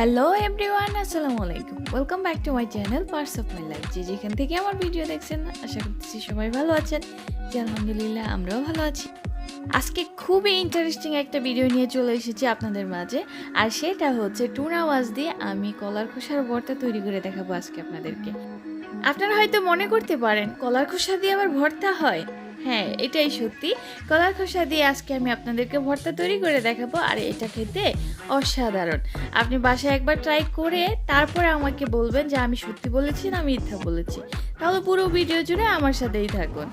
Hello everyone, আসসালামু আলাইকুম। Welcome back to my channel parts of my life. যেখান থেকে আমার ভিডিও দেখছেন, আশা করতেছি সবাই ভালো আছেন। জি আলহামদুলিল্লাহ, আমরাও ভালো আছি। আজকে খুবই ইন্টারেস্টিং একটা ভিডিও নিয়ে চলে এসেছি আপনাদের মাঝে, আর সেটা হচ্ছে টুনা মাছ দিয়ে আমি কলার খোসার ভর্তা তৈরি করে দেখাবো আজকে আপনাদেরকে। আপনারা হয়তো মনে করতে পারেন কলার খোসা দিয়ে আবার ভর্তা হয়। হ্যাঁ, এটাই সত্যি। কলার খোসা দিয়ে আজকে আমি আপনাদেরকে ভর্তা তৈরি করে দেখাবো, আর এটা খেতে অসাধারণ। আপনি বাসায় একবার ট্রাই করে তারপরে আমাকে বলবেন যে আমি সত্যি বলেছি না মিথ্যা বলেছি। তাহলে পুরো ভিডিও জুড়ে আমার সাথেই থাকুন।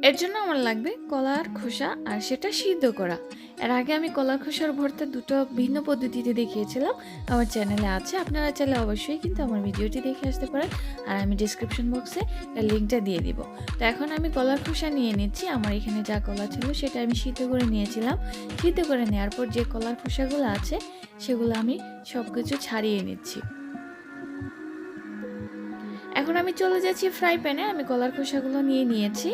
এর জন্য আমার লাগবে কলার খোসা, আর সেটা সিদ্ধ করা। এর আগে আমি কলার খোসার ভর্তা দুটো ভিন্ন পদ্ধতিতে দেখিয়েছিলাম, আমার চ্যানেলে আছে। আপনারা চাইলে অবশ্যই কিন্তু আমার ভিডিওটি দেখে আসতে পারেন, আর আমি ডিসক্রিপশন বক্সে এর লিঙ্কটা দিয়ে দিব। তো এখন আমি কলার খোসা নিয়ে নিচ্ছি। আমার এখানে যা কলা ছিল সেটা আমি সিদ্ধ করে নিয়েছিলাম। সিদ্ধ করে নেওয়ার পর যে কলার খোসাগুলো আছে সেগুলো আমি সব কিছু ছাড়িয়ে নিচ্ছি। এখন আমি চলে যাচ্ছি ফ্রাই প্যানে। আমি কলার খোসাগুলো নিয়ে নিয়েছি।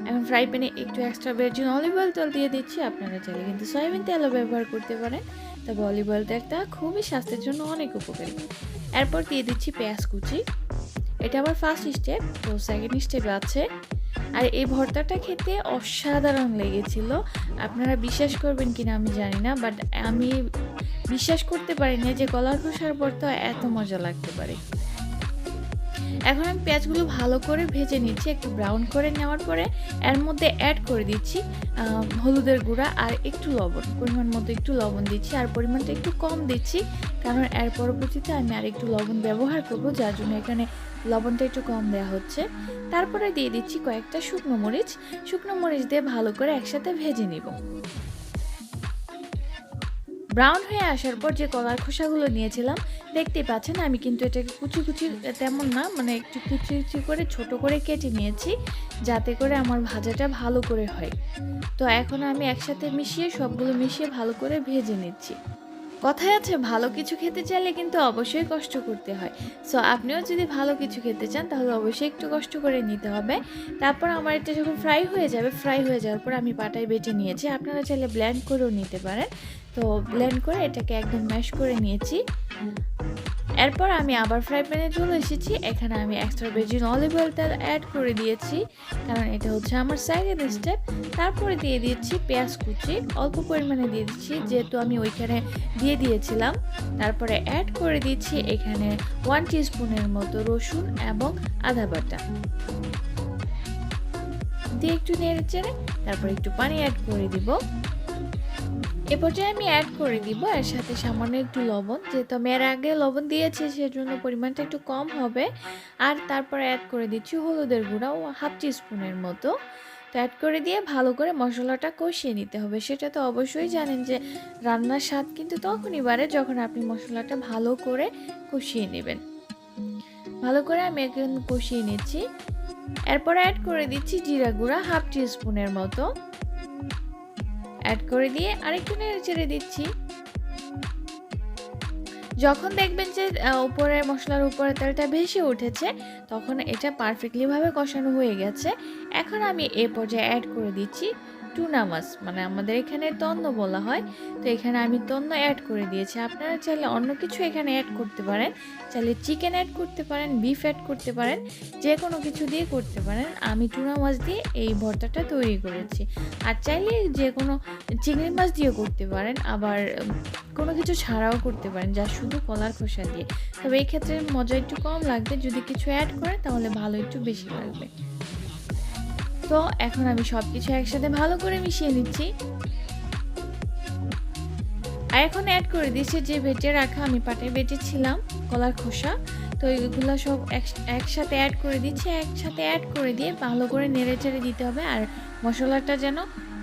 এখন ফ্রাই প্যানে একটু এক্সট্রা ভার্জিন অলিভ অয়েল তেল দিয়ে দিচ্ছি। আপনারা চাইলে কিন্তু সয়াবিন তেলও ব্যবহার করতে পারেন, তবে অলিভ অয়েল তেলটা খুবই স্বাস্থ্যের জন্য অনেক উপকারী। এরপর দিয়ে দিচ্ছি পেঁয়াজ কুচি। এটা আবার ফার্স্ট স্টেপ, তো সেকেন্ড স্টেপ আছে। আর এই ভর্তাটা খেতে অসাধারণ লেগেছিল। আপনারা বিশ্বাস করবেন কিনা আমি জানি না, বাট আমি বিশ্বাস করতে পারি না যে কলার খোসার ভর্তা এত মজা লাগতে পারে। এখন আমি পেঁয়াজগুলো ভালো করে ভেজে নিচ্ছি। একটু ব্রাউন করে নেওয়ার পরে এর মধ্যে অ্যাড করে দিচ্ছি হলুদের গুঁড়া আর একটু লবণ, পরিমাণ মতো একটু লবণ দিচ্ছি। আর পরিমাণটা একটু কম দিচ্ছি, কারণ এর পরবর্তীতে আমি আর একটু লবণ ব্যবহার করব, যার জন্য এখানে লবণটা একটু কম দেওয়া হচ্ছে। তারপরে দিয়ে দিচ্ছি কয়েকটা শুকনো মরিচ দিয়ে ভালো করে একসাথে ভেজে নিব। ব্রাউন হয়ে আসার পর যে কলার খোসাগুলো নিয়েছিলাম, দেখতেই পাচ্ছেন আমি কিন্তু এটাকে কুচি তেমন না, মানে একটু কুচি করে ছোট করে কেটে নিয়েছি, যাতে করে আমার ভাজাটা ভালো করে হয়। তো এখন আমি একসাথে সবগুলো মিশিয়ে ভালো করে ভেজে নিচ্ছি। কথায় আছে, ভালো কিছু খেতে চাইলে কিন্তু অবশ্যই কষ্ট করতে হয়। সো আপনিও যদি ভালো কিছু খেতে চান তাহলে অবশ্যই একটু কষ্ট করে নিতে হবে। তারপর আমার এটা যখন ফ্রাই হয়ে যাওয়ার পর আমি পাটায় বেটে নিয়েছি। আপনারা চাইলে ব্লেন্ড করেও নিতে পারেন। তো ব্লেন্ড করে এটাকে একদম ম্যাশ করে নিয়েছি। এরপর আমি আবার ফ্রাই প্যানে চলে এসেছি। এখানে আমি এক্সট্রা ভার্জিন অলিভ অয়েল তেল অ্যাড করে দিয়েছি, কারণ এটা হচ্ছে আমার সেকেন্ড স্টেপ। তারপরে দিয়ে দিয়েছি পেঁয়াজ কুচি, অল্প পরিমাণে দিয়ে দিচ্ছি যেহেতু আমি ওইখানে দিয়ে দিয়েছিলাম। তারপরে অ্যাড করে দিচ্ছি এখানে 1 টিস্পুনের মতো রসুন এবং আদা বাটা দিয়ে একটু নেড়ে চেড়ে তারপর একটু পানি অ্যাড করে দিব। এ পর্যায়ে আমি অ্যাড করে দিব এর সাথে সামান্য একটু লবণ, যেহেতু আমি এর আগে লবণ দিয়েছি সেজন্য পরিমাণটা একটু কম হবে। আর তারপরে অ্যাড করে দিচ্ছি হলুদের গুঁড়া ও 1/2 টিস্পুনের মতো। তো অ্যাড করে দিয়ে ভালো করে মশলাটা কষিয়ে নিতে হবে। সেটা তো অবশ্যই জানেন যে রান্নার স্বাদ কিন্তু তখনই বাড়ে যখন আপনি মশলাটা ভালো করে কষিয়ে নেবেন। ভালো করে আমি এখন কষিয়ে নিচ্ছি। এরপরে অ্যাড করে দিচ্ছি জিরা গুঁড়া 1/2 টিস্পুনের মতো। অ্যাড করে দিয়ে আরেকটু নেড়ে চেড়ে দিচ্ছি। যখন দেখবেন যে মশলার উপরে তেলটা ভেসে উঠেছে, তখন এটা পারফেক্টলি ভাবে কষানো হয়ে গেছে। এখন আমি এই পর্যায়ে অ্যাড করে দিচ্ছি টুনা মাছ, মানে আমাদের এখানে তন্ন বলা হয়। তো এখানে আমি তন্ন অ্যাড করে দিয়েছি। আপনারা চাইলে অন্য কিছু এখানে অ্যাড করতে পারেন, চাইলে চিকেন অ্যাড করতে পারেন, বিফ অ্যাড করতে পারেন, যে কোনো কিছু দিয়ে করতে পারেন। আমি টুনা মাছ দিয়ে এই ভর্তাটা তৈরি করেছি। আর চাইলে যে কোনো চিংড়ি মাছ দিয়েও করতে পারেন, আবার কোনো কিছু ছাড়াও করতে পারেন, যা শুধু কলার খোসা দিয়ে। তবে এই ক্ষেত্রে মজা একটু কম লাগবে, যদি কিছু অ্যাড করেন তাহলে ভালো একটু বেশি লাগবে। তো এখন আমি সব কিছু একসাথে ভালো করে মিশিয়ে নিচ্ছি। আর এখন অ্যাড করে দিচ্ছি যে বেটে রাখা, আমি পাটায় বেটেছিলাম কলার খোসা, তো এগুলো সব একসাথে অ্যাড করে দিচ্ছি। একসাথে অ্যাড করে দিয়ে ভালো করে নেড়ে চেড়ে দিতে হবে, আর মশলাটা যেন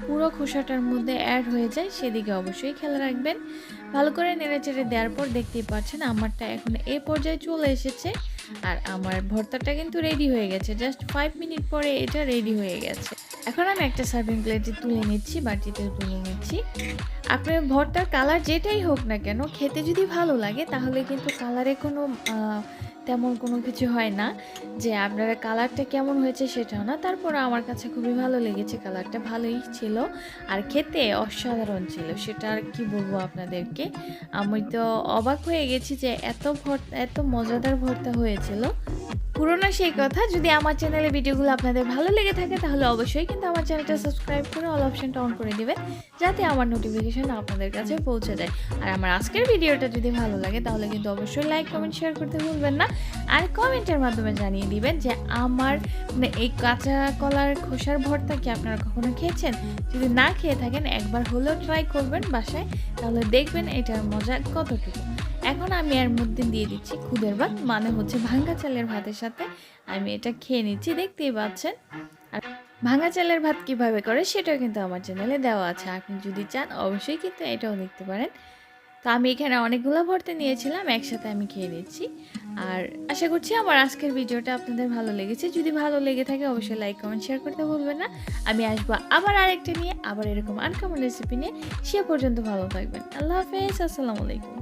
পুরো খোসাটার মধ্যে অ্যাড হয়ে যায় সেদিকে অবশ্যই খেয়াল রাখবেন। ভালো করে নেড়ে চেড়ে দেওয়ার পর দেখতেই পাচ্ছেন আমারটা এখন এই পর্যায়ে চলে এসেছে, আর আমার ভর্তাটা কিন্তু রেডি হয়ে গেছে। জাস্ট 5 মিনিট পরে এটা রেডি হয়ে গেছে। এখন আমি একটা সার্ভিং প্লেটে তুলে নিচ্ছি, বাটিতে তুলে নিচ্ছি। আপনার ভর্তার কালার যেটাই হোক না কেন, খেতে যদি ভালো লাগে তাহলে কিন্তু কালারে কোনো তেমন কোনো কিছু হয় না যে আপনারা কালারটা কেমন হয়েছে সেটাও না, তারপরে আমার কাছে খুবই ভালো লেগেছে, কালারটা ভালোই ছিল আর খেতে অসাধারণ ছিল, সেটা আর কি বলবো আপনাদেরকে। আমি তো অবাক হয়ে গেছি যে এত মজাদার ভর্তা হয়েছিল। পুরোনো সেই কথা, যদি আমার চ্যানেলে ভিডিওগুলো আপনাদের ভালো লেগে থাকে তাহলে অবশ্যই কিন্তু আমার চ্যানেলটা সাবস্ক্রাইব করে অল অপশনটা অন করে দিবেন, যাতে আমার নোটিফিকেশন আপনাদের কাছে পৌঁছে যায়। আর আমার আজকের ভিডিওটা যদি ভালো লাগে তাহলে কিন্তু অবশ্যই লাইক কমেন্ট শেয়ার করতে ভুলবেন না, আর কমেন্টের মাধ্যমে জানিয়ে দিবেন যে আমার মানে এই কাঁচা কলার খোসার ভর্তা কি আপনারা কখনো খেয়েছেন। যদি না খেয়ে থাকেন একবার হলেও ট্রাই করবেন বাসায়, তাহলে দেখবেন এটার মজা কতটুকু। এখন আমি এর মধ্যে দিয়ে দিচ্ছি খুদের ভাত, মানে হচ্ছে ভাঙ্গা চালের ভাতের সাথে আমি এটা খেয়ে নিচ্ছি, দেখতেই পাচ্ছেন। আর ভাঙ্গা চালের ভাত কিভাবে করে সেটাও কিন্তু আমার চ্যানেলে দেওয়া আছে, আপনি যদি চান অবশ্যই কিন্তু এটাও দেখতে পারেন। তো আমি এখানে অনেকগুলো ভর্তা নিয়েছিলাম, একসাথে আমি খেয়ে নিচ্ছি। আর আশা করছি আমার আজকের ভিডিওটা আপনাদের ভালো লেগেছে, যদি ভালো লেগে থাকে অবশ্যই লাইক কমেন্ট শেয়ার করতে ভুলবেন না। আমি আসবো আবার আরেকটা নিয়ে, আবার এরকম আনকমন রেসিপি নিয়ে। সে পর্যন্ত ভালো থাকবেন, আল্লাহ হাফেজ, আসসালামু আলাইকুম।